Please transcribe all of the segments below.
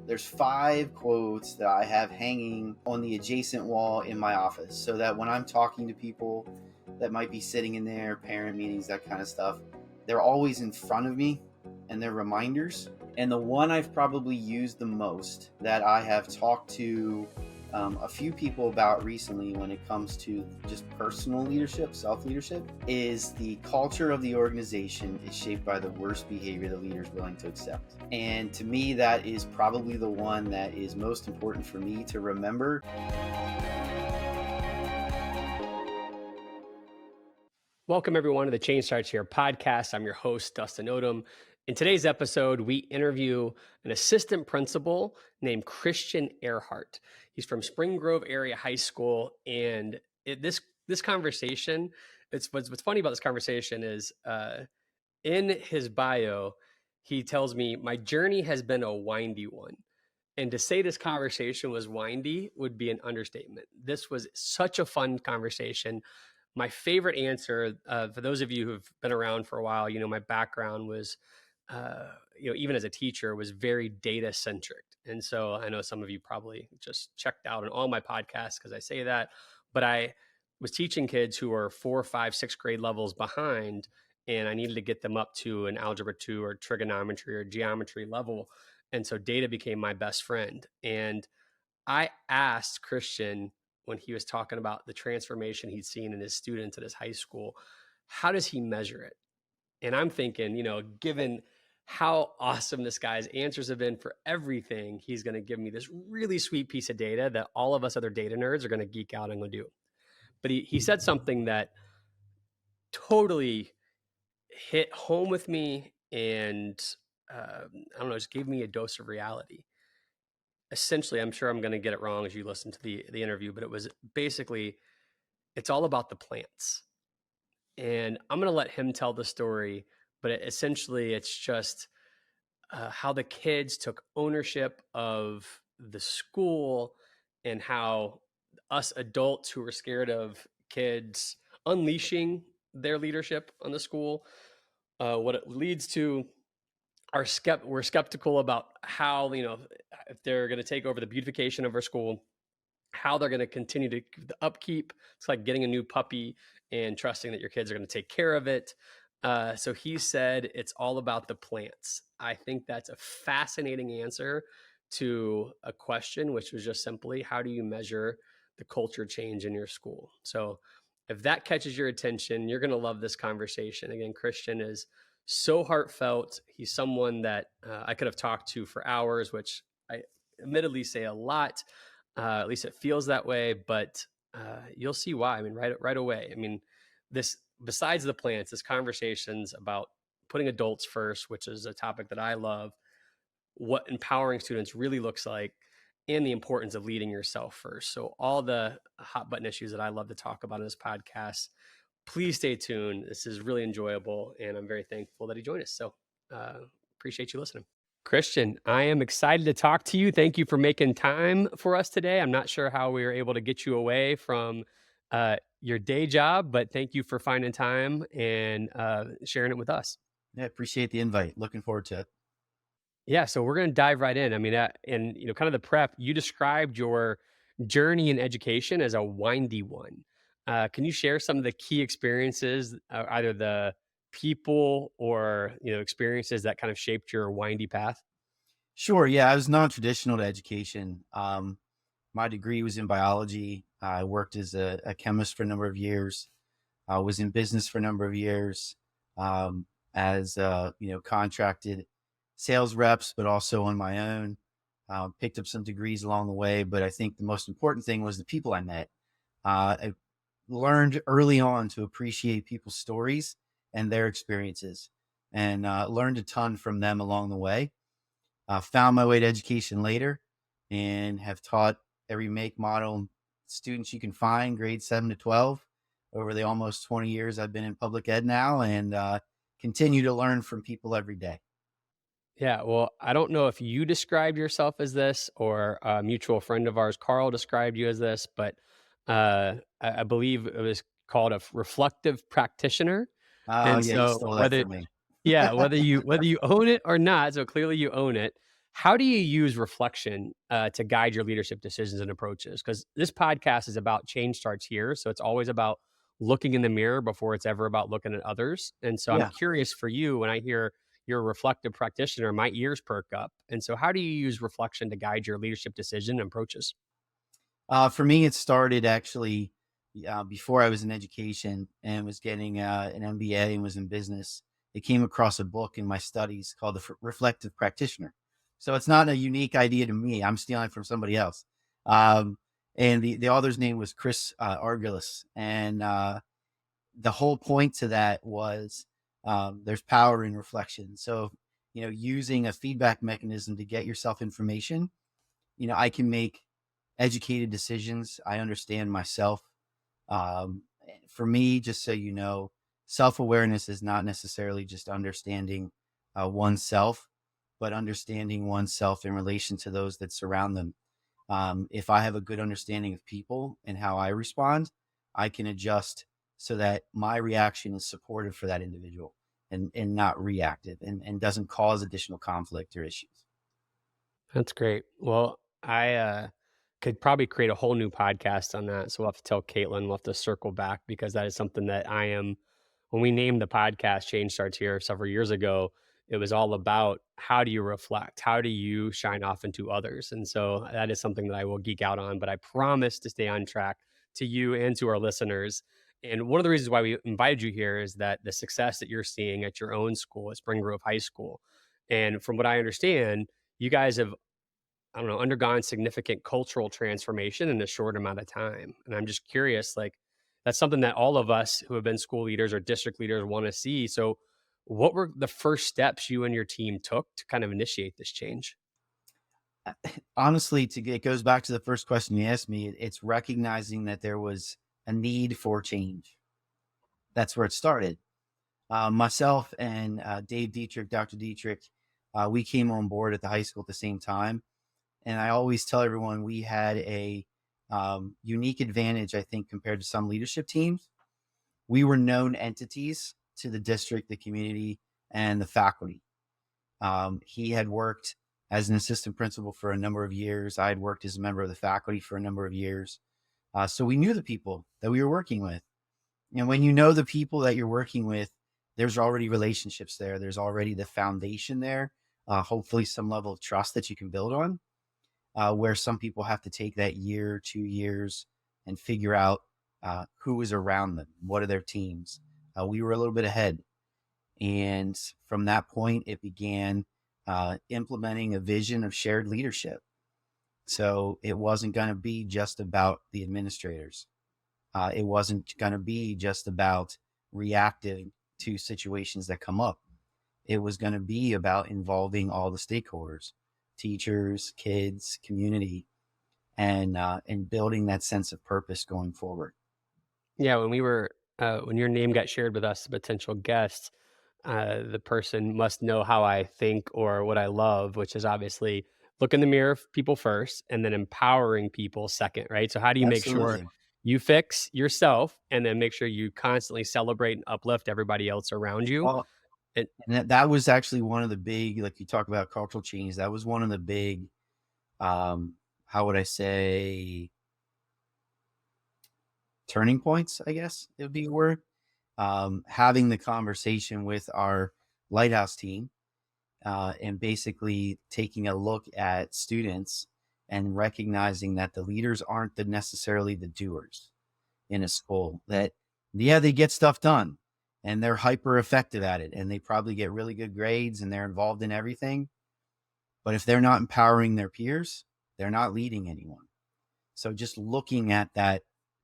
There's 5 quotes that I have hanging on the adjacent wall in my office, so that when I'm talking to people that might be sitting in there, parent meetings, that kind of stuff, they're always in front of me and they're reminders. And the one I've probably used the most, that I have talked to a few people about recently when it comes to just personal leadership, self-leadership, is the culture of the organization is shaped by the worst behavior the leader is willing to accept. And to me, that is probably the one that is most important for me to remember. Welcome, everyone, to the Change Starts Here podcast. I'm your host, Dustin Odham. In today's episode, we interview an assistant principal named Christian Ehrhart. He's from Spring Grove Area High School, and this conversation, what's funny about this conversation is in his bio, he tells me, my journey has been a windy one. And to say this conversation was windy would be an understatement. This was such a fun conversation. My favorite answer, for those of you who've been around for a while, my background was, even as a teacher, was very data centric. And so I know some of you probably just checked out on all my podcasts because I say that, but I was teaching kids who are 4, 5, 6 grade levels behind, and I needed to get them up to an algebra 2 or trigonometry or geometry level. And so data became my best friend. And I asked Christian, when he was talking about the transformation he'd seen in his students at his high school, how does he measure it? And I'm thinking, given how awesome this guy's answers have been for everything, he's going to give me this really sweet piece of data that all of us other data nerds are going to geek out and go do. But he said something that totally hit home with me and, just gave me a dose of reality. Essentially, I'm sure I'm going to get it wrong as you listen to the interview, but it was basically, it's all about the plants. And I'm going to let him tell the story, but essentially it's just how the kids took ownership of the school and how us adults who were scared of kids unleashing their leadership on the school, what it leads to, we're skeptical about how, if they're going to take over the beautification of our school, how they're going to continue to the upkeep. It's like getting a new puppy and trusting that your kids are going to take care of it. So he said, it's all about the plants. I think that's a fascinating answer to a question, which was just simply, how do you measure the culture change in your school? So if that catches your attention, you're going to love this conversation. Again, Christian is so heartfelt. He's someone that I could have talked to for hours, which I admittedly say a lot. At least it feels that way, but you'll see why. I mean, right away. I mean, this, besides the plants, this conversation's about putting adults first, which is a topic that I love, what empowering students really looks like, and the importance of leading yourself first. So all the hot button issues that I love to talk about in this podcast, please stay tuned. This is really enjoyable, and I'm very thankful that he joined us. So appreciate you listening. Christian, I am excited to talk to you. Thank you for making time for us today. I'm not sure how we were able to get you away from your day job, but thank you for finding time and sharing it with us. Yeah, appreciate the invite. Looking forward to it. Yeah, so we're going to dive right in. I mean, and kind of the prep, you described your journey in education as a windy one. Can you share some of the key experiences, either the people or experiences that kind of shaped your windy path? Sure. Yeah, I was non-traditional to education. My degree was in biology. I worked as a chemist for a number of years. I was in business for a number of years as contracted sales reps, but also on my own. Picked up some degrees along the way, but I think the most important thing was the people I met. I learned early on to appreciate people's stories and their experiences, and learned a ton from them along the way. Found my way to education later and have taught every make, model students you can find, grades 7 to 12, over the almost 20 years I've been in public ed now, and continue to learn from people every day. Yeah, well, I don't know if you described yourself as this or a mutual friend of ours, Carl, described you as this, but I believe it was called a reflective practitioner. Oh, And yeah, you so stole that from me. whether you own it or not, so clearly you own it. how do you use reflection to guide your leadership decisions and approaches? Because this podcast is about change starts here. So it's always about looking in the mirror before it's ever about looking at others. And so I'm Yeah. curious for you, when I hear you're a reflective practitioner, my ears perk up. And so, how do you use reflection to guide your leadership decision and approaches? For me, it started actually before I was in education and was getting an MBA and was in business. It came across a book in my studies called The Reflective Practitioner. So it's not a unique idea to me. I'm stealing it from somebody else. Um, and the author's name was Chris Argylis. And the whole point to that was there's power in reflection. So, using a feedback mechanism to get yourself information, I can make educated decisions. I understand myself. For me, just so you know, self awareness is not necessarily just understanding oneself, but understanding oneself in relation to those that surround them. If I have a good understanding of people and how I respond, I can adjust so that my reaction is supportive for that individual and not reactive and doesn't cause additional conflict or issues. That's great. Well, I could probably create a whole new podcast on that. So we'll have to tell Caitlin, we'll have to circle back because that is something that I am. When we named the podcast Change Starts Here several years ago, it was all about how do you reflect? How do you shine off into others? And so that is something that I will geek out on, but I promise to stay on track to you and to our listeners. And one of the reasons why we invited you here is that the success that you're seeing at your own school, at Spring Grove High School. And from what I understand, you guys have, I don't know, undergone significant cultural transformation in a short amount of time. And I'm just curious, like, that's something that all of us who have been school leaders or district leaders want to see. So, what were the first steps you and your team took to kind of initiate this change? Honestly, it goes back to the first question you asked me. It's recognizing that there was a need for change. That's where it started. Myself and Dave Dietrich, Dr. Dietrich, we came on board at the high school at the same time. And I always tell everyone we had a unique advantage, I think, compared to some leadership teams. We were known entities to the district, the community, and the faculty. He had worked as an assistant principal for a number of years. I had worked as a member of the faculty for a number of years. So we knew the people that we were working with. And when you know the people that you're working with, there's already relationships there. There's already the foundation there. Hopefully, some level of trust that you can build on. Where some people have to take that year, 2 years, and figure out who is around them. What are their teams? We were a little bit ahead. And from that point, it began implementing a vision of shared leadership. So it wasn't going to be just about the administrators. It wasn't going to be just about reacting to situations that come up. It was going to be about involving all the stakeholders, teachers, kids, community, and building that sense of purpose going forward. Yeah, when your name got shared with us, the potential guests, the person must know how I think or what I love, which is obviously look in the mirror, people first, and then empowering people second, right? So, how do you make sure Absolutely. you fix yourself and then make sure you constantly celebrate and uplift everybody else around you? Well, And and that was actually one of the big, like you talk about cultural change, that was one of the big, um, how would I say, turning points, I guess it would be a word. Having the conversation with our Lighthouse team and basically taking a look at students and recognizing that the leaders aren't necessarily the doers in a school. That, yeah, they get stuff done and they're hyper effective at it and they probably get really good grades and they're involved in everything. But if they're not empowering their peers, they're not leading anyone. So just looking at that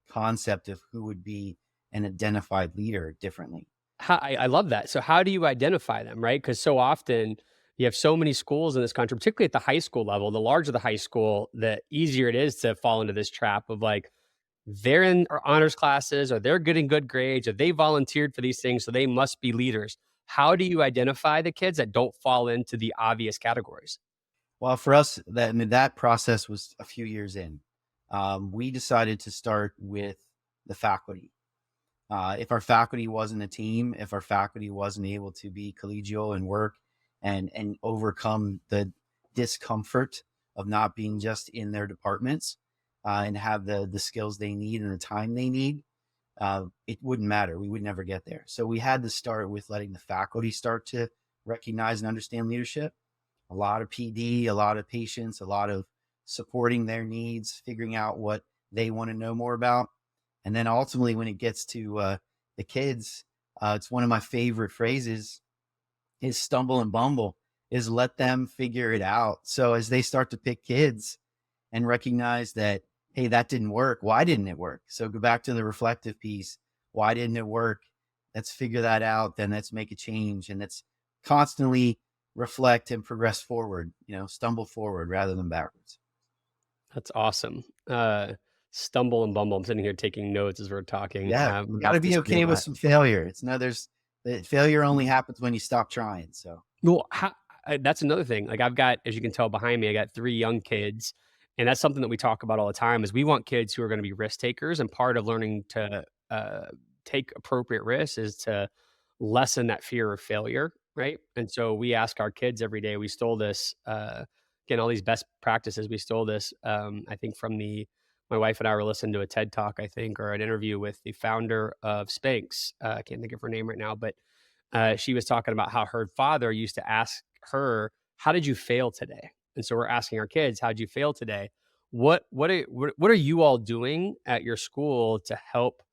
concept of who would be an identified leader differently. I love that. So, how do you identify them, right? Because so often you have so many schools in this country, particularly at the high school level. The larger the high school, the easier it is to fall into this trap of like, they're in our honors classes or they're getting good grades or they volunteered for these things, so they must be leaders. How do you identify the kids that don't fall into the obvious categories? Well, for us, that process was a few years in. We decided to start with the faculty. If our faculty wasn't a team, if our faculty wasn't able to be collegial and work and overcome discomfort of not being just in their departments, and have the skills they need and the time they need, it wouldn't matter. We would never get there. So we had to start with letting the faculty start to recognize and understand leadership. A lot of PD, a lot of patience, a lot of supporting their needs, figuring out what they want to know more about. And then ultimately, when it gets to the kids, it's one of my favorite phrases is stumble and bumble, is let them figure it out. So as they start to pick kids and recognize that, hey, that didn't work. Why didn't it work? So go back to the reflective piece. Why didn't it work? Let's figure that out. Then let's make a change. And let's constantly reflect and progress forward, stumble forward rather than backwards. That's awesome. Stumble and bumble. I'm sitting here taking notes as we're talking. Yeah. I'm You got to about to be steal okay with that. some failure. Failure only happens when you stop trying. So Well, that's another thing. Like I've got, as you can tell behind me, I got 3 young kids, and that's something that we talk about all the time. Is we want kids who are going to be risk takers, and part of learning to take appropriate risks is to lessen that fear of failure, right? And so we ask our kids every day. We stole this again, all these best practices. We stole this, I think, from the. My wife and I were listening to a TED talk, I think, or an interview with the founder of Spanx. I can't think of her name right now, but she was talking about how her father used to ask her, "How did you fail today?" And so we're asking our kids, "How'd you fail today?" What are you all doing at your school to help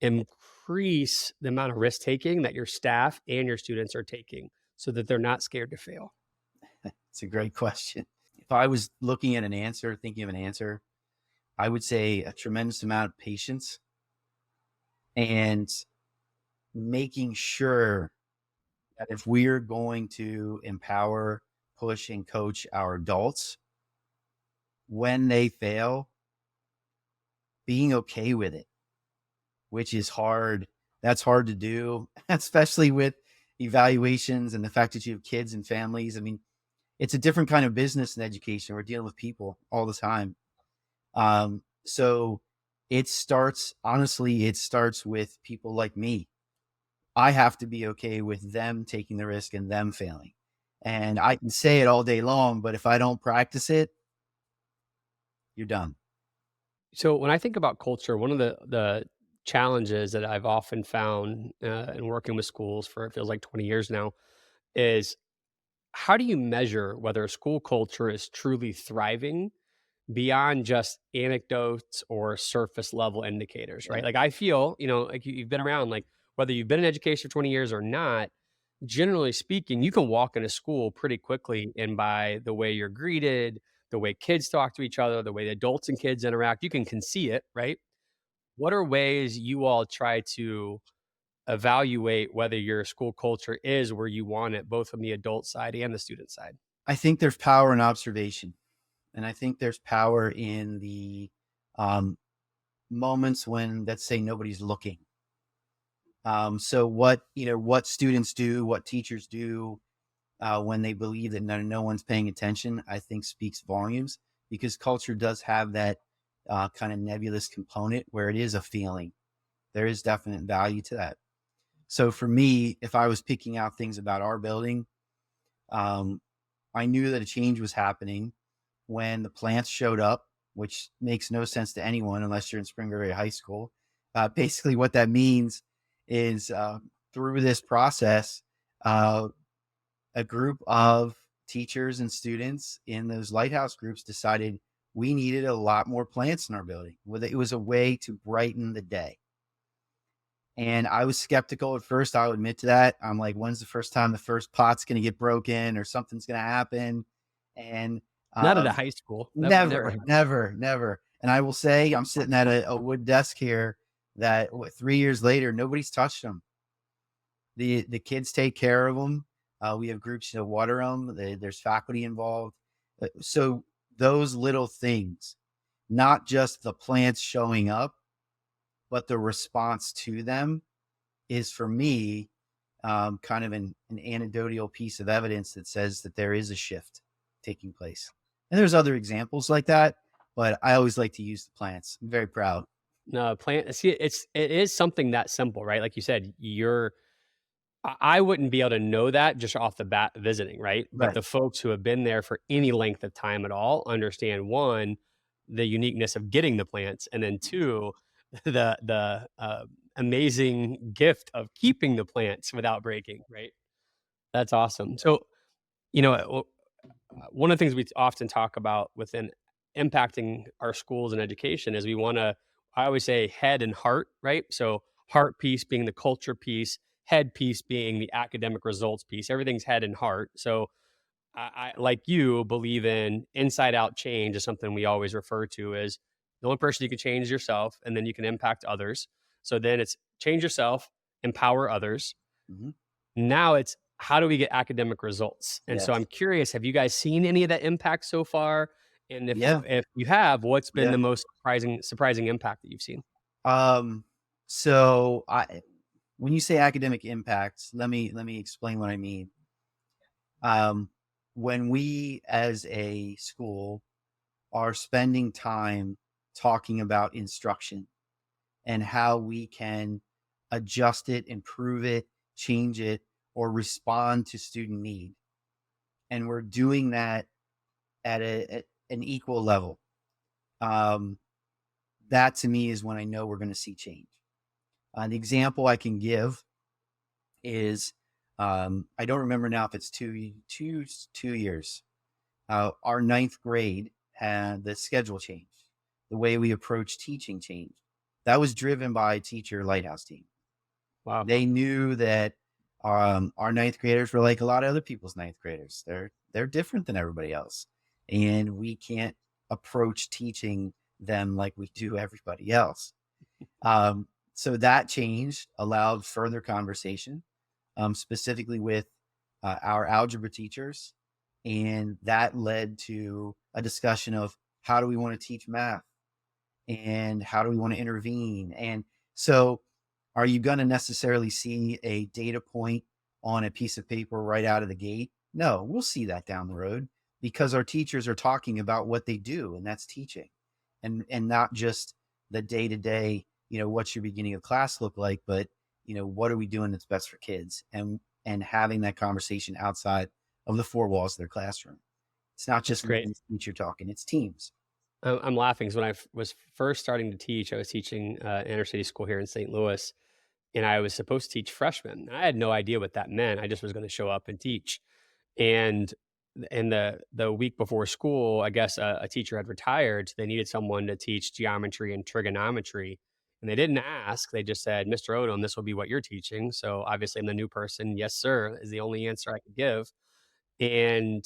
increase the amount of risk taking that your staff and your students are taking so that they're not scared to fail? it's a great question. If I was looking at thinking of an answer, I would say a tremendous amount of patience and making sure that if we're going to empower, push, and coach our adults, when they fail, being okay with it, which is hard. That's hard to do, especially with evaluations and the fact that you have kids and families. I mean, it's a different kind of business and education. We're dealing with people all the time. So honestly, it starts with people like me. I have to be okay with them taking the risk and them failing. And I can say it all day long, but if I don't practice it, you're done. So when I think about culture, one of the challenges that I've often found in working with schools for it feels like 20 years now is how do you measure whether a school culture is truly thriving beyond just anecdotes or surface level indicators, Yeah. right? Like I feel, like you've been around, like whether you've been in education for 20 years or not, generally speaking, you can walk in a school pretty quickly and by the way you're greeted, the way kids talk to each other, the way the adults and kids interact, you can see it, right? What are ways you all try to evaluate whether your school culture is where you want it, both from the adult side and the student side? I think there's power in observation. And I think there's power in the um, moments when, let's say, nobody's looking. So what students do, what teachers do when they believe that no one's paying attention, I think speaks volumes, because culture does have that kind of nebulous component where it is a feeling. There is definite value to that. So for me, if I was picking out things about our building, um, I knew that a change was happening when the plants showed up, which makes no sense to anyone unless you're in Spring Prairie High School. Basically, what that means is through this process, uh, a group of teachers and students in those Lighthouse groups decided we needed a lot more plants in our building. It was a way to brighten the day. And I was skeptical at first. I'll admit to that. I'm like, when's the first time the first pot's going to get broken or something's going to happen? And Not at a high school. That would never never, happen. never, never. And I will say, I'm sitting at a wood desk here that 3 years later, nobody's touched them. The kids take care of them. We have groups to water them. There's faculty involved. So those little things, not just the plants showing up, but the response to them is for me kind of an anecdotal piece of evidence that says that there is a shift taking place. And there's other examples like that, but I always like to use the plants. I'm very proud. No, plant see, it is something that simple, right? Like you said, I wouldn't be able to know that just off the bat visiting, right? But Right. the folks who have been there for any length of time at all understand, 1, the uniqueness of getting the plants, and then 2, the amazing gift of keeping the plants without breaking, right? That's awesome. So, you know, one of the things we often talk about within impacting our schools and education is we want to, I always say head and heart, right? So heart piece being the culture piece, head piece being the academic results piece. Everything's head and heart. So I like you believe in inside out change is something we always refer to as the only person you can change is yourself, and then you can impact others. So then it's change yourself, empower others. Hmm. Now it's how do we get academic results? And so I'm Yes. curious, have you guys seen any of that impact so far? And Yeah. if you have, what's been Yeah. the most surprising impact that you've seen? Um, so when you say academic impacts, let me explain what I mean. Um, when we as a school are spending time talking about instruction and how we can adjust it, improve it, change it, or respond to student need, and we're doing that at an equal level. Um, that to me is when I know we're going to see change. An example I can give is I don't remember now if it's 2 years. Our ninth grade had the schedule change, the way we approach teaching changed. That was driven by a teacher Lighthouse team. Wow. They knew that our ninth graders were like a lot of other people's ninth graders. They're different than everybody else, and we can't approach teaching them like we do everybody else. So that change allowed further conversation, specifically with our algebra teachers. And that led to a discussion of how do we want to teach math and how do we want to intervene. And so, are you going to necessarily see a data point on a piece of paper right out of the gate? No, we'll see that down the road because our teachers are talking about what they do, and that's teaching, and not just the day to day. What's your beginning of class look like, but what are we doing that's best for kids, and having that conversation outside of the four walls of their classroom. It's not That's just great. one teacher talking; it's teams. I'm laughing because when was first starting to teach, I was teaching inner city school here in St. Louis, and I was supposed to teach freshmen. I had no idea what that meant. I just was going to show up and teach. And in the week before school, I guess a teacher had retired. So they needed someone to teach geometry and trigonometry. And they didn't ask. They just said, Mr. Odom, this will be what you're teaching. So obviously I'm the new person. Yes, sir, is the only answer I could give. And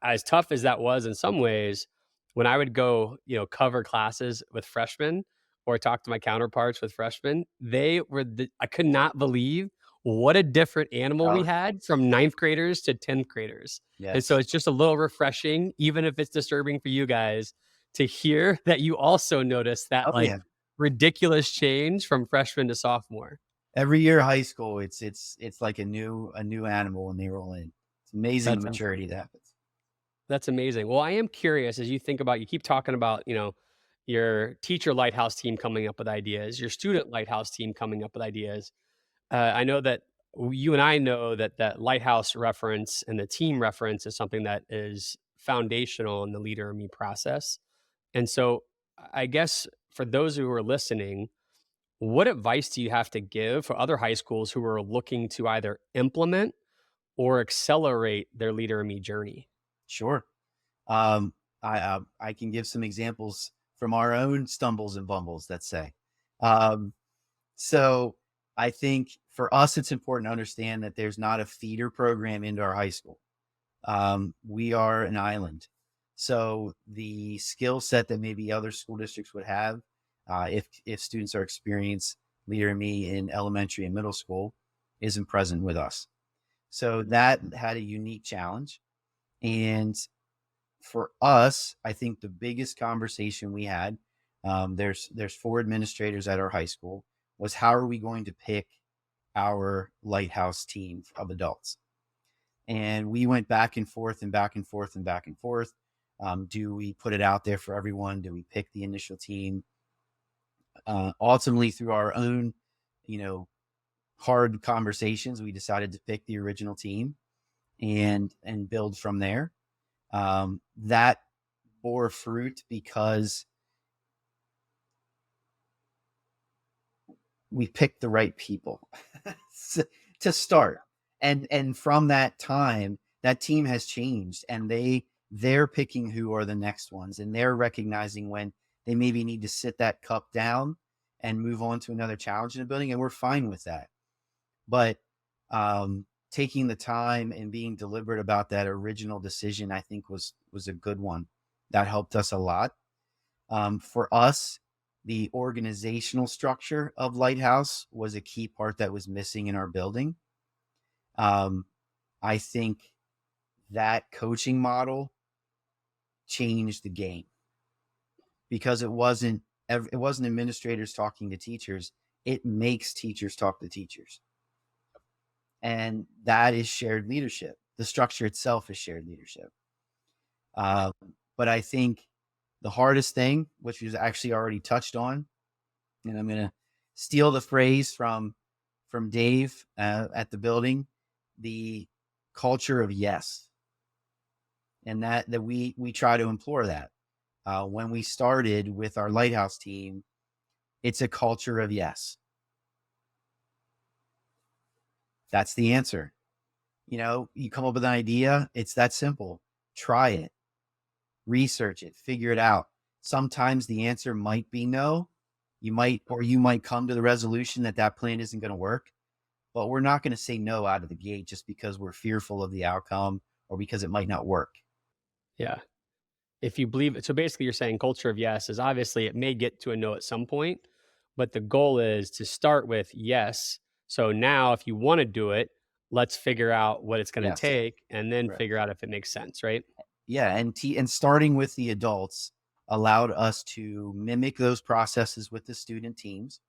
as tough as that was in some ways, when I would go, cover classes with freshmen or talk to my counterparts with freshmen, I could not believe what a different animal we Oh, had from ninth graders to 10th graders. And so yes. it's just a little refreshing, even if it's disturbing for you guys, to hear that you also noticed that Oh, like yeah. ridiculous change from freshman to sophomore. Every year, high school, it's like a new animal when they roll in. It's amazing the That's maturity that happens. That's amazing. Well, I am curious as you think about, you keep talking about, your teacher lighthouse team coming up with ideas, your student lighthouse team coming up with ideas. I know that you and I know that that lighthouse reference and the team reference is something that is foundational in the leader in me process. And so I guess for those who are listening, what advice do you have to give for other high schools who are looking to either implement or accelerate their leader in me journey? Sure. I can give some examples from our own stumbles and bumbles. Let's say. Um, so I think for us, it's important to understand that there's not a feeder program into our high school. We are an island. So the skill set that maybe other school districts would have, if students are experienced leader in me in elementary and middle school, isn't present with us. So that had a unique challenge. And for us, I think the biggest conversation we had, there's four administrators at our high school, was how are we going to pick our lighthouse team of adults? And we went back and forth and back and forth and back and forth. Do we put it out there for everyone? Do we pick the initial team? Ultimately, through our own, you know, hard conversations, we decided to pick the original team and build from there. That bore fruit because we picked the right people to start. And from that time, that team has changed, and they're picking who are the next ones, and they're recognizing when they maybe need to sit that cup down and move on to another challenge in the building, and we're fine with that. But taking the time and being deliberate about that original decision, I think was a good one. That helped us a lot. For us, the organizational structure of Lighthouse was a key part that was missing in our building. I think that coaching model changed the game because it wasn't administrators talking to teachers. It makes teachers talk to teachers. And that is shared leadership. The structure itself is shared leadership. But I think the hardest thing, which was actually already touched on, and I'm going to steal the phrase from Dave at the building, the culture of yes. And that we try to implore that. When we started with our Lighthouse team, it's a culture of yes. That's the answer. You come up with an idea, it's that simple. Try it, research it, figure it out. Sometimes the answer might be no. You might come to the resolution that plan isn't going to work, but we're not going to say no out of the gate just because we're fearful of the outcome or because it might not work. Yeah. If you believe it. So basically you're saying culture of yes is obviously it may get to a no at some point, but the goal is to start with yes. So now if you want to do it, let's figure out what it's going to Yes. take and then Right. figure out if it makes sense, right? Yeah, and starting with the adults allowed us to mimic those processes with the student teams.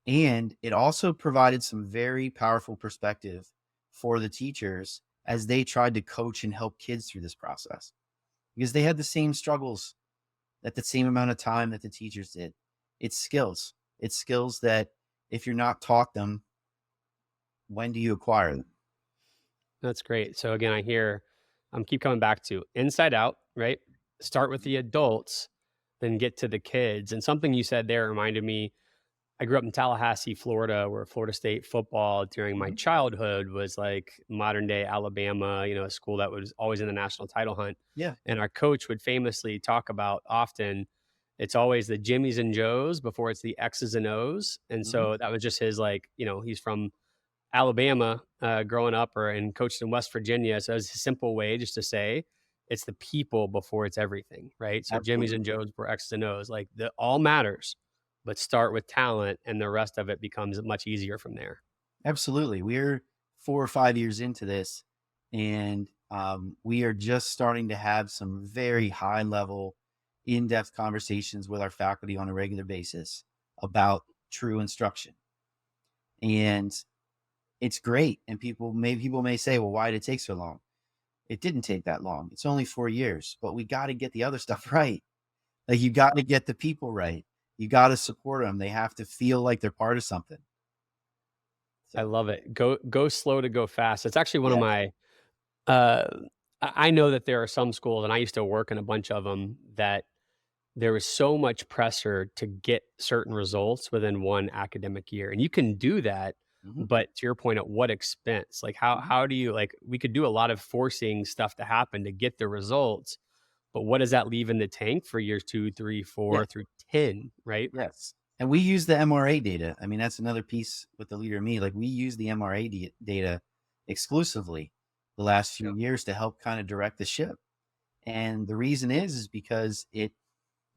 And it also provided some very powerful perspective for the teachers as they tried to coach and help kids through this process because they had the same struggles at the same amount of time that the teachers did. It's skills. It's skills that if you're not taught them, when do you acquire them? That's great. So again, I'm keep coming back to inside out, right? Start with the adults, then get to the kids. And something you said there reminded me, I grew up in Tallahassee, Florida, where Florida State football during my Mhm. childhood was like modern day Alabama, a school that was always in the national title hunt. Yeah. And our coach would famously talk about often, it's always the Jimmies and Joes before it's the X's and O's. And Mhm. so that was just his, like, he's from Alabama growing up and coached in West Virginia. So it was a simple way just to say it's the people before it's everything, right? So Jimmy's Absolutely. and Joe's were X's and O's. Like the all matters, but start with talent and the rest of it becomes much easier from there. Absolutely. We're 4 or 5 years into this, and we are just starting to have some very high level, in-depth conversations with our faculty on a regular basis about true instruction. And it's great. And people may say, well, why did it take so long? It didn't take that long. It's only 4 years, but we got to get the other stuff right. Like you got to get the people right. You got to support them. They have to feel like they're part of something. I So, love it. Go slow to go fast. It's actually one of yeah. my uh I know that there are some schools, and I used to work in a bunch of them, that there was so much pressure to get certain results within one academic year. And you can do that, Mhm. but to your point, at what expense? Like Mhm. how do you, like, we could do a lot of forcing stuff to happen to get the results, but what does that leave in the tank for years 2, 3, Yeah. 4 through 10, right? Yes. And we use the MRA data. I mean, that's another piece with the Leader in Me. Like we use the MRA data exclusively the last few years to help kind of direct the ship. And the reason is because it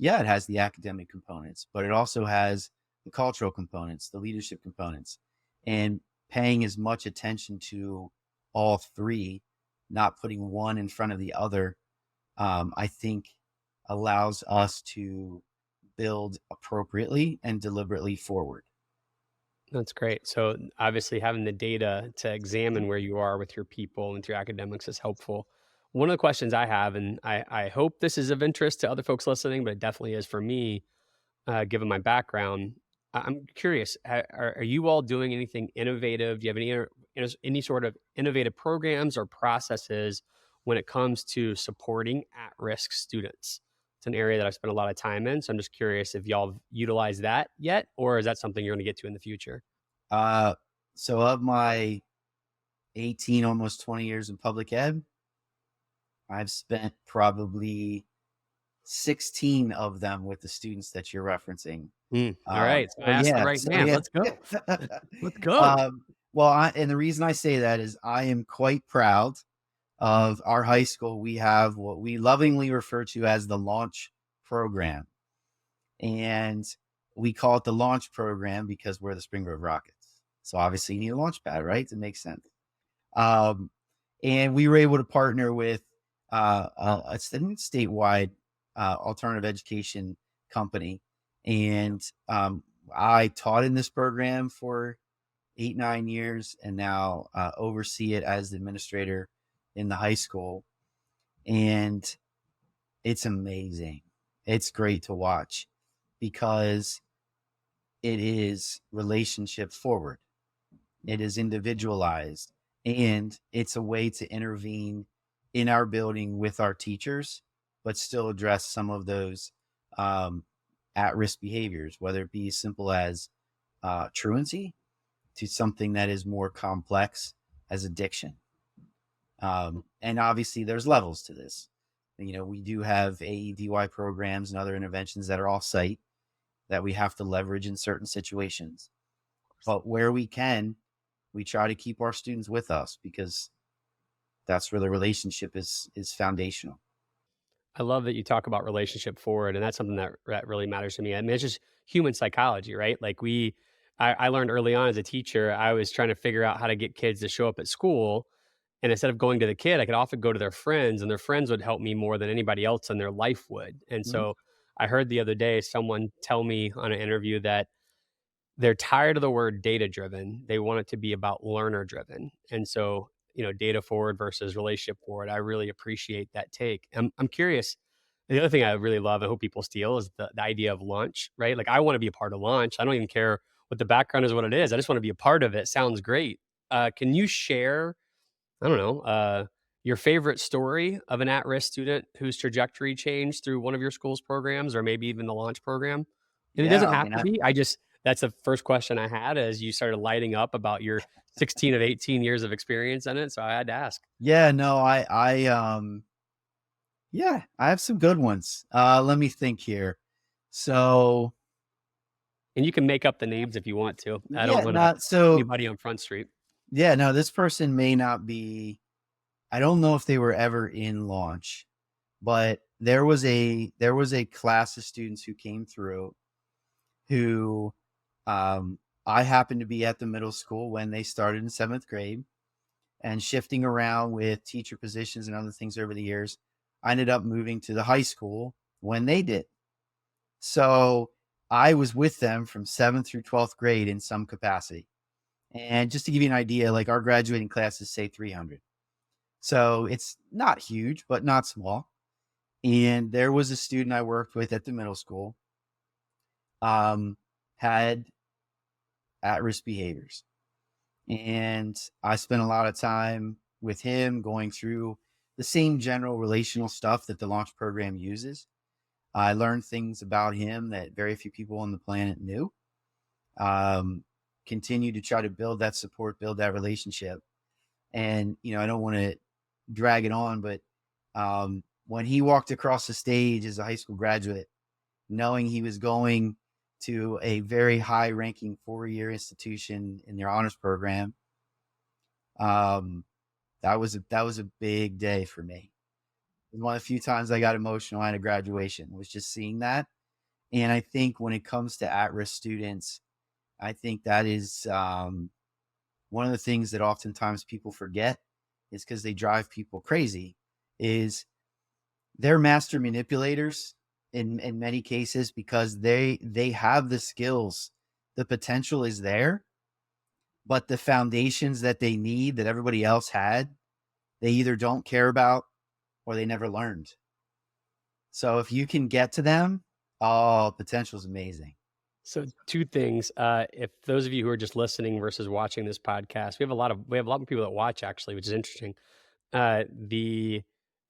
has the academic components, but it also has the cultural components, the leadership components, and paying as much attention to all three, not putting one in front of the other, I think allows us to build appropriately and deliberately forward. That's great. So obviously having the data to examine where you are with your people and with your academics is helpful. One of the questions I have, and I hope this is of interest to other folks listening, but it definitely is for me, given my background. I'm curious, are you all doing anything innovative? Do you have any sort of innovative programs or processes when it comes to supporting at-risk students? It's an area that I've spent a lot of time in, so I'm just curious if y'all have utilized that yet, or is that something you're going to get to in the future? Uh, so of my 18, almost 20 years in public ed, I've spent probably 16 of them with the students that you're referencing. All right, so I So asked the yeah, right so man. yeah. Let's go. Let's go. Well, and the reason I say that is I am quite proud of our high school. We have what we lovingly refer to as the launch program. And we call it the launch program because we're the Spring Grove Rockets. So obviously you need a launch pad, right? To make sense. Um, and we were able to partner with a statewide alternative education company. And I taught in this program for 8, 9 years, and now oversee it as the administrator in the high school. And it's amazing. It's great to watch because it is relationship forward. It is individualized, and it's a way to intervene in our building with our teachers, but still address some of those at-risk behaviors, whether it be as simple as truancy to something that is more complex as addiction. And obviously there's levels to this. We do have AEDY programs and other interventions that are off-site that we have to leverage in certain situations. But where we can, we try to keep our students with us because that's where the relationship is foundational. I love that you talk about relationship forward, and that's something that really matters to me. I mean, it's just human psychology, right? Like I learned early on as a teacher, I was trying to figure out how to get kids to show up at school, and instead of going to the kid, I could often go to their friends, and their friends would help me more than anybody else in their life would. And Mhm. so I heard the other day someone tell me on an interview that they're tired of the word data driven. They want it to be about learner driven. And so, data forward versus relationship forward. I really appreciate that take. I'm curious. The other thing I really love, I hope people steal, is the idea of launch, right? Like, I want to be a part of launch. I don't even care what the background is, what it is. I just want to be a part of it. Sounds great. Can you share, I don't know, your favorite story of an at risk student whose trajectory changed through one of your school's programs or maybe even the launch program? And it Yeah, doesn't I have mean, to be. That's the first question I had as you started lighting up about your 16 of 18 years of experience in it. So I had to ask. yeah, no, yeah, I have some good ones. Let me think here. So, And you can make up the names if you want to. I don't yeah, want to not so, anybody on Front Street. yeah, no, this person may not be, I don't know if they were ever in launch, but there was a class of students who came through who I happened to be at the middle school when they started in 7th grade, and shifting around with teacher positions and other things over the years, I ended up moving to the high school when they did. So I was with them from 7th through 12th grade in some capacity. And just to give you an idea, like our graduating class is, say, 300. So it's not huge, but not small. And there was a student I worked with at the middle school, had at-risk behaviors. And I spent a lot of time with him going through the same general relational stuff that the launch program uses. I learned things about him that very few people on the planet knew. Um, Continue to try to build that support, build that relationship. And, I don't want to drag it on, but when he walked across the stage as a high school graduate, knowing he was going to a very high ranking 4-year institution in their honors program, um, that was a big day for me. One of the few times I got emotional at a graduation was just seeing that. And I think when it comes to at-risk students, I think that is one of the things that oftentimes people forget, is because they drive people crazy, is they're master manipulators in many cases because they have the skills. The potential is there, but the foundations that they need that everybody else had, they either don't care about or they never learned. So if you can get to them, oh, potential is amazing. So two things. If those of you who are just listening versus watching this podcast, we have a lot of people that watch actually, which is interesting. The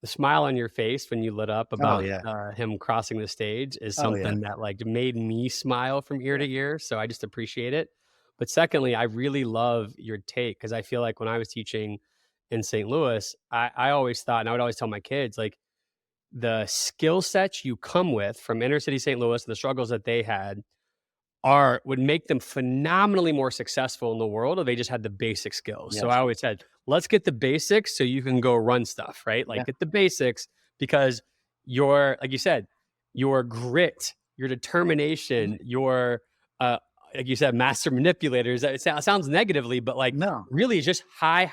smile on your face when you lit up Oh about yeah. him crossing the stage is Oh yeah. something that like made me smile from ear Yeah. to ear. So I just appreciate it. But secondly, I really love your take because I feel like when I was teaching in St. Louis, I always thought, and I would always tell my kids, like the skill sets you come with from inner city St. Louis and the struggles that they had are would make them phenomenally more successful in the world if they just had the basic skills. So I Yes. always said, let's get the basics so you can go run stuff, right? Like Yeah. get the basics because your, like you said, your grit, your Yeah. determination, your like you said, master manipulators. It sounds negatively, but like No. really it's just high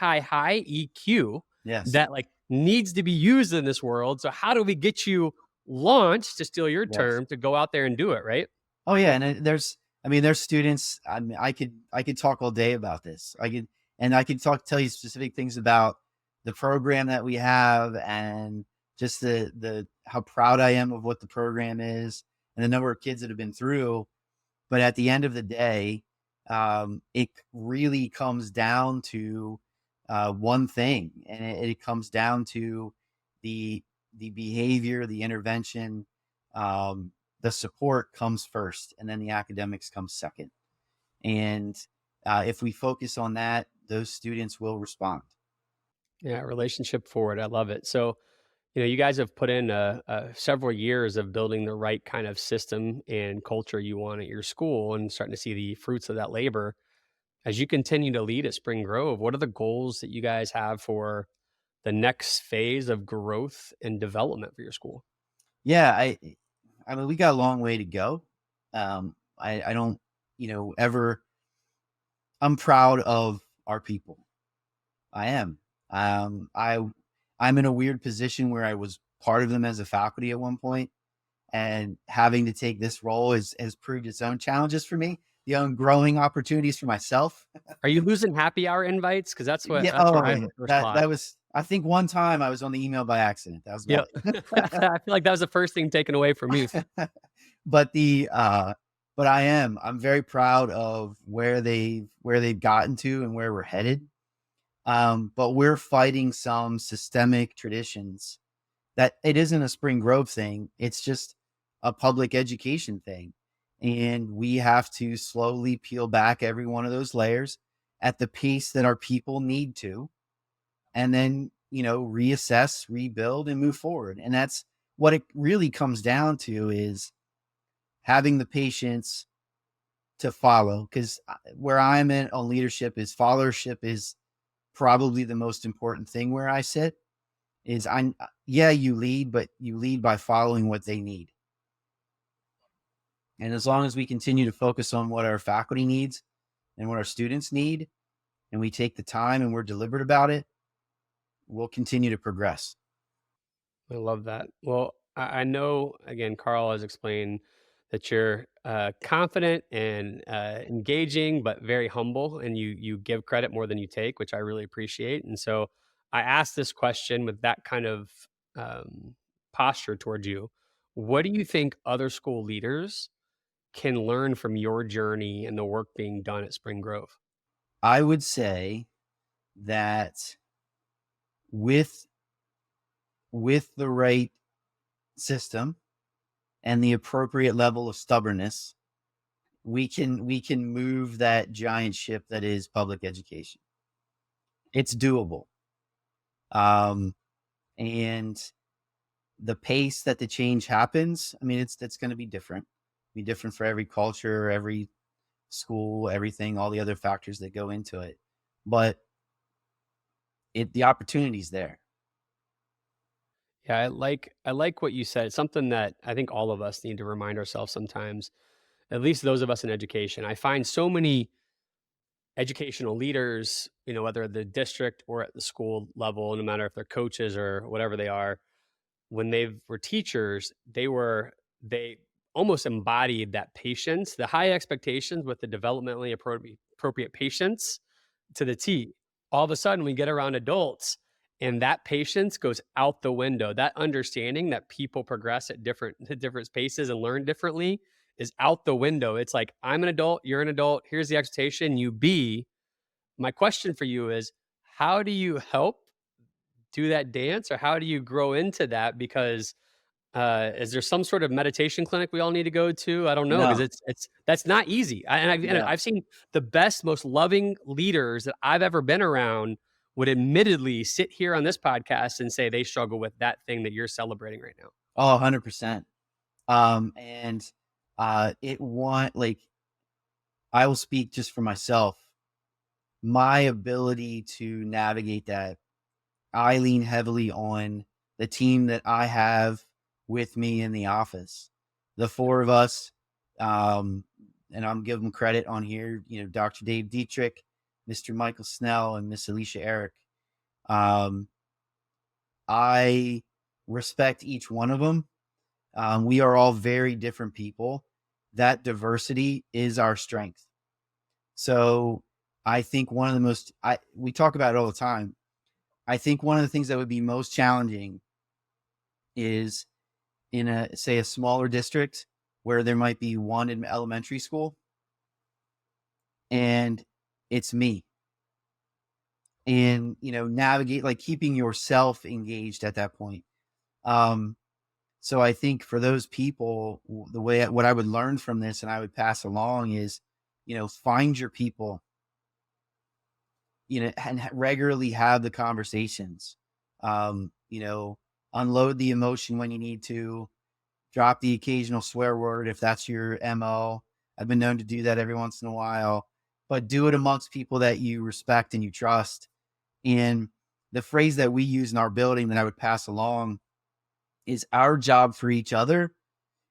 EQ Yes. that like needs to be used in this world. So how do we get you launched, to steal your Yes. term, to go out there and do it, right? Oh yeah, and I mean, there's students. I mean, I could talk all day about this. I could tell you specific things about the program that we have, and just the how proud I am of what the program is, and the number of kids that have been through. But at the end of the day, it really comes down to one thing, and it comes down to the the behavior, the intervention, the support comes first, and then the academics comes second. And if we focus on that, those students will respond. Yeah, relationship forward. I love it. So, you guys have put in several years of building the right kind of system and culture you want at your school and starting to see the fruits of that labor. As you continue to lead at Spring Grove, what are the goals that you guys have for the next phase of growth and development for your school? Yeah, I mean, we got a long way to go. I don't, ever. I'm proud of our people. I am. Um, I I'm in a weird position where I was part of them as a faculty at one point, and having to take this role has proved its own challenges for me, the own growing opportunities for myself. Are you losing happy hour invites? Because Yeah. that's where Oh, I have yeah. the first That lot. that was. I think one time I was on the email by accident. That was Yep. about I feel like that was the first thing taken away from me. it. but the but I'm very proud of where they've gotten to and where we're headed. But we're fighting some systemic traditions that it isn't a Spring Grove thing. It's just a public education thing. And we have to slowly peel back every one of those layers at the pace that our people need to, and then, reassess, rebuild, and move forward. And that's what it really comes down to, is having the patience to follow. Because where I'm in on leadership is followership is probably the most important thing where I sit. Is I Yeah, you lead, but you lead by following what they need. And as long as we continue to focus on what our faculty needs and what our students need, and we take the time and we're deliberate about it, we'll continue to progress. I love that. Well, I know, again, Carl has explained that you're confident and engaging, but very humble, and you give credit more than you take, which I really appreciate. And so, I asked this question with that kind of um, posture towards you. What do you think other school leaders can learn from your journey and the work being done at Spring Grove? I would say that with the right system and the appropriate level of stubbornness, we can move that giant ship that is public education. It's doable. Um, and the pace that the change happens, I mean, it's going to be different for every culture, every school, everything, all the other factors that go into it. But the opportunity's there. Yeah, I like what you said. It's something that I think all of us need to remind ourselves sometimes, at least those of us in education. I find so many educational leaders, whether at the district or at the school level, no matter if they're coaches or whatever they are, when they were teachers, they almost embodied that patience, the high expectations with the developmentally appropriate patience to the T. All of a sudden, we get around adults, and that patience goes out the window. That understanding that people progress at different paces and learn differently is out the window. It's like, I'm an adult, you're an adult, here's the expectation, you be. My question for you is, how do you help do that dance, or how do you grow into that? Because is there some sort of meditation clinic we all need to go to? I don't know, because No, it's that's not easy. And yeah. I've seen the best, most loving leaders that I've ever been around would admittedly sit here on this podcast and say they struggle with that thing that you're celebrating right now. Oh, 100%. And it want like I will speak just for myself. My ability to navigate that, I lean heavily on the team that I have with me in the office. The four of us, and I'm giving them credit on here, Dr. Dave Dietrich, Mr. Michael Snell, and Miss Alicia Eric. Um, I respect each one of them. We are all very different people. That diversity is our strength. So I think one of the we talk about it all the time. I think one of the things that would be most challenging is in say a smaller district where there might be one in elementary school and it's me, and navigate, like, keeping yourself engaged at that point. So I think for those people, what I would learn from this and I would pass along is, find your people, and regularly have the conversations. Unload the emotion when you need to, drop the occasional swear word if that's your MO. I've been known to do that every once in a while, but do it amongst people that you respect and you trust. And the phrase that we use in our building that I would pass along is, our job for each other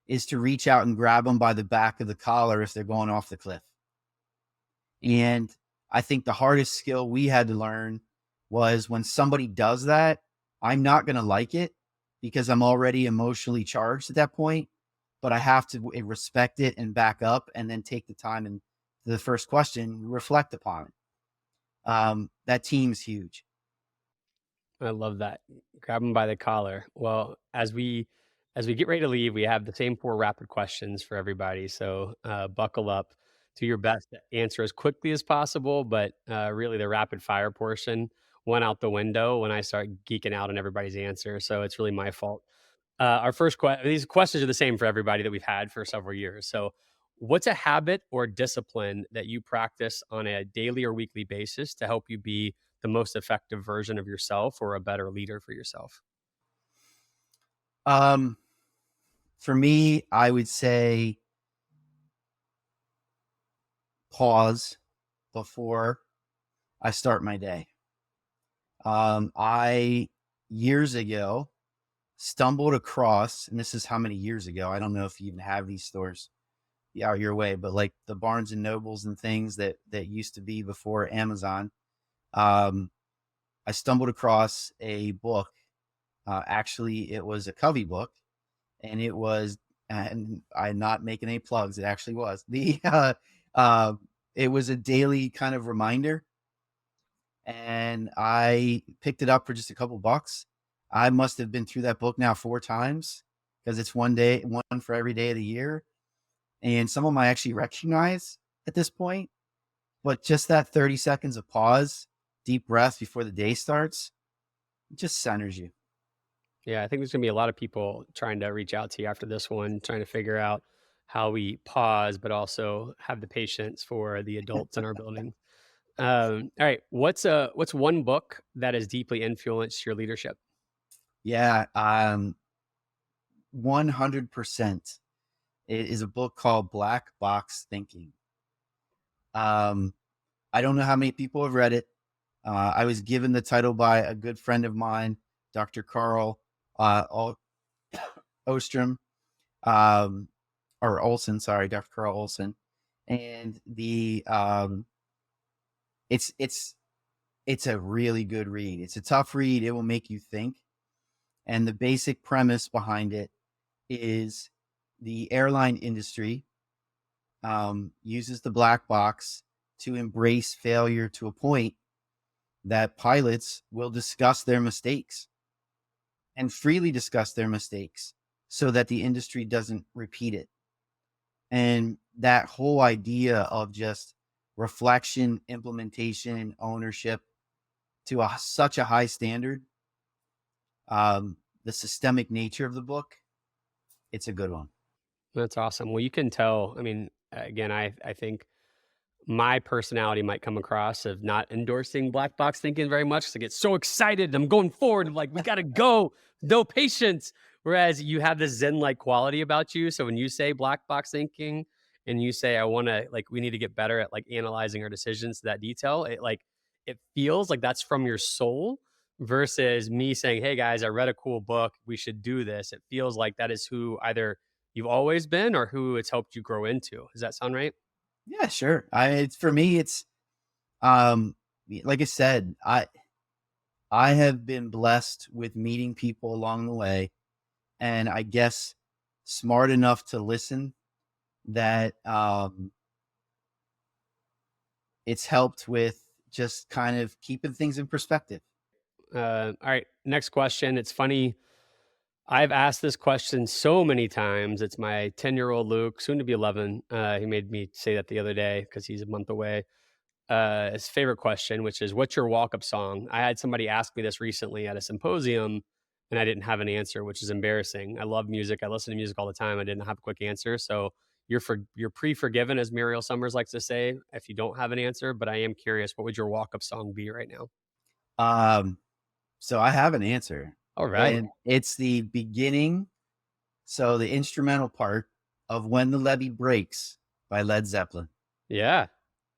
is to reach out and grab them by the back of the collar if they're going off the cliff. And I think the hardest skill we had to learn was, when somebody does that, I'm not going to like it because I'm already emotionally charged at that point, but I have to respect it and back up, and then take the time and the first question, reflect upon it. That team's huge. I love that. Grab them by the collar. Well, as we get ready to leave, we have the same four rapid questions for everybody. So buckle up, do your best to answer as quickly as possible. But really, the rapid fire portion went out the window when I start geeking out on everybody's answer. So it's really my fault. Our first question, these questions are the same for everybody that we've had for several years. So, what's a habit or discipline that you practice on a daily or weekly basis to help you be the most effective version of yourself, or a better leader for yourself? Um, for me, I would say pause before I start my day. I years ago stumbled across, and this is how many years ago, I don't know if you even have these stores out your way, but like the Barnes and Nobles and things that used to be before Amazon. I stumbled across a book. Actually, it was a Covey book, and it was, and I'm not making any plugs. It actually was uh, it was a daily kind of reminder, and I picked it up for just a couple bucks. I must have been through that book now 4 times, because it's one for every day of the year. And some of them I actually recognize at this point, but just that 30 seconds of pause, deep breath before the day starts, it just centers you. Yeah, I think there's gonna be a lot of people trying to reach out to you after this one, trying to figure out how we pause, but also have the patience for the adults in our building. All right, what's one book that has deeply influenced your leadership? Yeah, 100%. It is a book called Black Box Thinking. Um, I don't know how many people have read it. I was given the title by a good friend of mine, Dr. Carl Ostrom, um, or Olson, sorry, Dr. Carl Olson. And it's it's it's a really good read. It's a tough read. It will make you think. And the basic premise behind it is, the airline industry uses the black box to embrace failure to a point that pilots will discuss their mistakes, and freely discuss their mistakes, so that the industry doesn't repeat it. And that whole idea of just reflection, implementation, ownership to such a high standard, the systemic nature of the book, it's a good one. That's awesome. Well, you can tell. I mean, again, I think my personality might come across of not endorsing black box thinking very much because I get so excited. I'm going forward. I'm like, we got to go. No patience. Whereas you have this Zen like quality about you. So when you say black box thinking and you say, I want to, like, we need to get better at like analyzing our decisions to that detail, it feels like that's from your soul versus me saying, hey guys, I read a cool book. We should do this. It feels like that is who either you've always been or who it's helped you grow into. Does that sound right? Yeah, sure. For me, it's um, like I said, I have been blessed with meeting people along the way, and I guess smart enough to listen that it's helped with just kind of keeping things in perspective. All right, next question. It's funny. I've asked this question so many times. It's my 10-year-old Luke, soon to be 11. He made me say that the other day because he's a month away. His favorite question, which is, what's your walk up song? I had somebody ask me this recently at a symposium and I didn't have an answer, which is embarrassing. I love music. I listen to music all the time. I didn't have a quick answer. So you're pre-forgiven, as Muriel Summers likes to say, if you don't have an answer. But I am curious, what would your walk up song be right now? Um, so I have an answer, All right. and it's the beginning. So the instrumental part of "When the Levee Breaks" by Led Zeppelin. Yeah.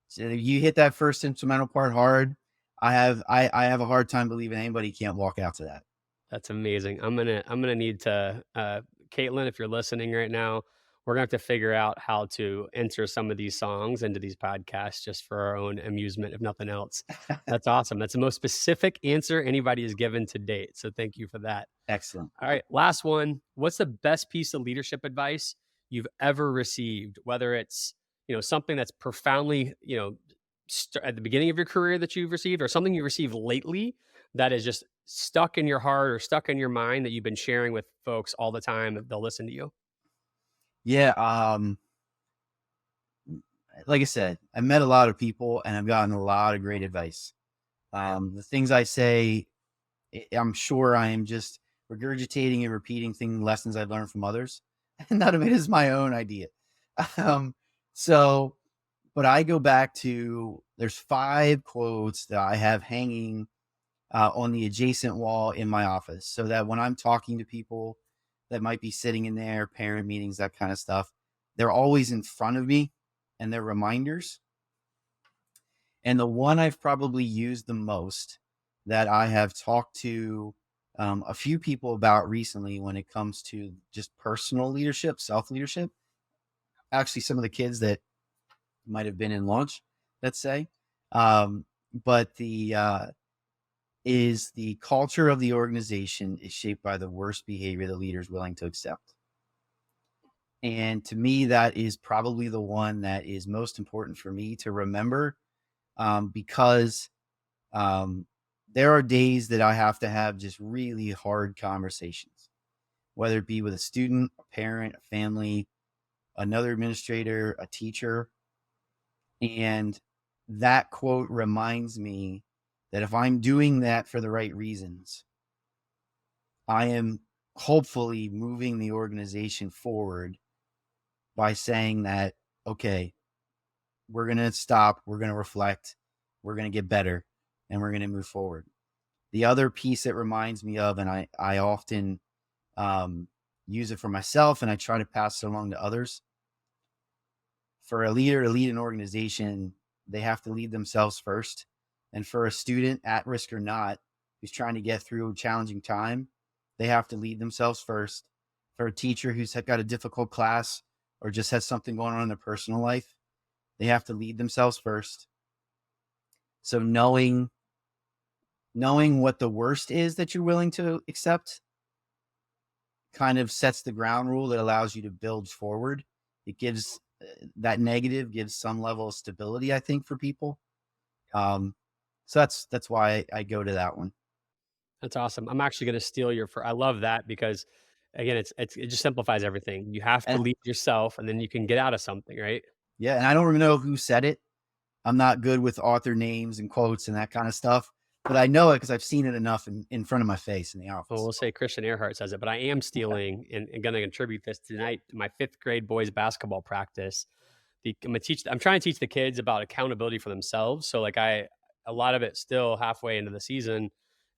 So if you hit that first instrumental part hard, I have a hard time believing anybody can't walk out to that. That's amazing. I'm gonna need to Caitlin, if you're listening right now, we're gonna have to figure out how to enter some of these songs into these podcasts just for our own amusement, if nothing else. That's awesome. That's the most specific answer anybody has given to date. So thank you for that. Excellent. All right, last one. What's the best piece of leadership advice you've ever received? Whether it's, something that's profoundly, at the beginning of your career that you've received, or something you received lately that is just stuck in your heart or stuck in your mind that you've been sharing with folks all the time that they'll listen to you. Yeah, like I said, I met a lot of people and I've gotten a lot of great advice. The things I say, I'm sure I am just regurgitating and repeating lessons I've learned from others. And none of it is my own idea. Um, so, but I go back to there's 5 quotes that I have hanging on the adjacent wall in my office, so that when I'm talking to people that might be sitting in there, parent meetings, that kind of stuff, they're always in front of me and they're reminders. And the one I've probably used the most that I have talked to a few people about recently when it comes to just personal leadership, self leadership, actually, some of the kids that might have been in launch, let's say, um, but the culture of the organization is shaped by the worst behavior the leader is willing to accept. And to me, that is probably the one that is most important for me to remember, because um, there are days that I have to have just really hard conversations, whether it be with a student, a parent, a family, another administrator, a teacher. And that quote reminds me that if I'm doing that for the right reasons, I am hopefully moving the organization forward by saying that, okay, we're going to stop, we're going to reflect, we're going to get better, and we're going to move forward. The other piece it reminds me of, and I often use it for myself and I try to pass it along to others. For a leader to lead an organization, they have to lead themselves first. And for a student, at risk or not, who's trying to get through a challenging time, they have to lead themselves first. For a teacher who's got a difficult class or just has something going on in their personal life, they have to lead themselves first. So knowing what the worst is that you're willing to accept kind of sets the ground rule that allows you to build forward. It gives that negative gives some level of stability, I think, for people. So that's why I go to that one. That's awesome. I'm actually going to steal your. I love that because again, it just simplifies everything. You have to And lead yourself, and then you can get out of something, right? yeah, and I don't even know who said it. I'm not good with author names and quotes and that kind of stuff, but I know it because I've seen it enough in front of my face in the Well, office. we'll say Christian Ehrhart says it, but I am stealing and going to contribute this tonight to my fifth grade boys basketball practice. I'm trying to teach the kids about accountability for themselves. So like a lot of it still halfway into the season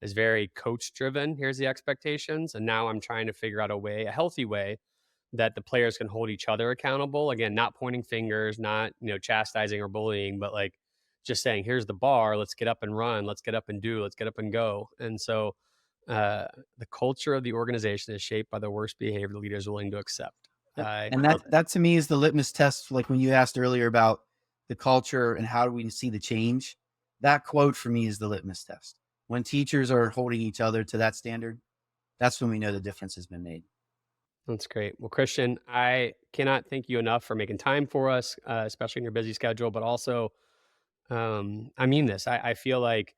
is very coach driven. Here's the expectations. And now I'm trying to figure out a healthy way that the players can hold each other accountable. Again, not pointing fingers, not, chastising or bullying, but like just saying, here's the bar, let's get up and run, let's get up and do, let's get up and go. And so the culture of the organization is shaped by the worst behavior the leader is willing to accept. Yep. I And feel that to me is the litmus test. Like when you asked earlier about the culture and how do we see the change, that quote for me is the litmus test. When teachers are holding each other to that standard, that's when we know the difference has been made. That's great. Well, Christian, I cannot thank you enough for making time for us, especially in your busy schedule, but also, I mean this. I feel like,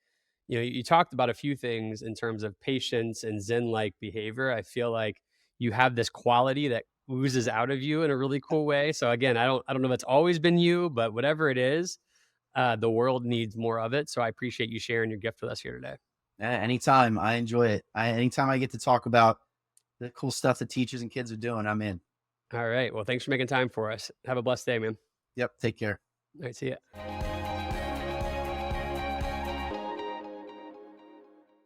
you talked about a few things in terms of patience and Zen-like behavior. I feel like you have this quality that oozes out of you in a really cool way. So again, I don't know if it's always been you, but whatever it is, the world needs more of it. So I appreciate you sharing your gift with us here today. Anytime, I enjoy it. Anytime I get to talk about the cool stuff that teachers and kids are doing, I'm in. All right. Well, thanks for making time for us. Have a blessed day, man. Yep. Take care. All right. See ya.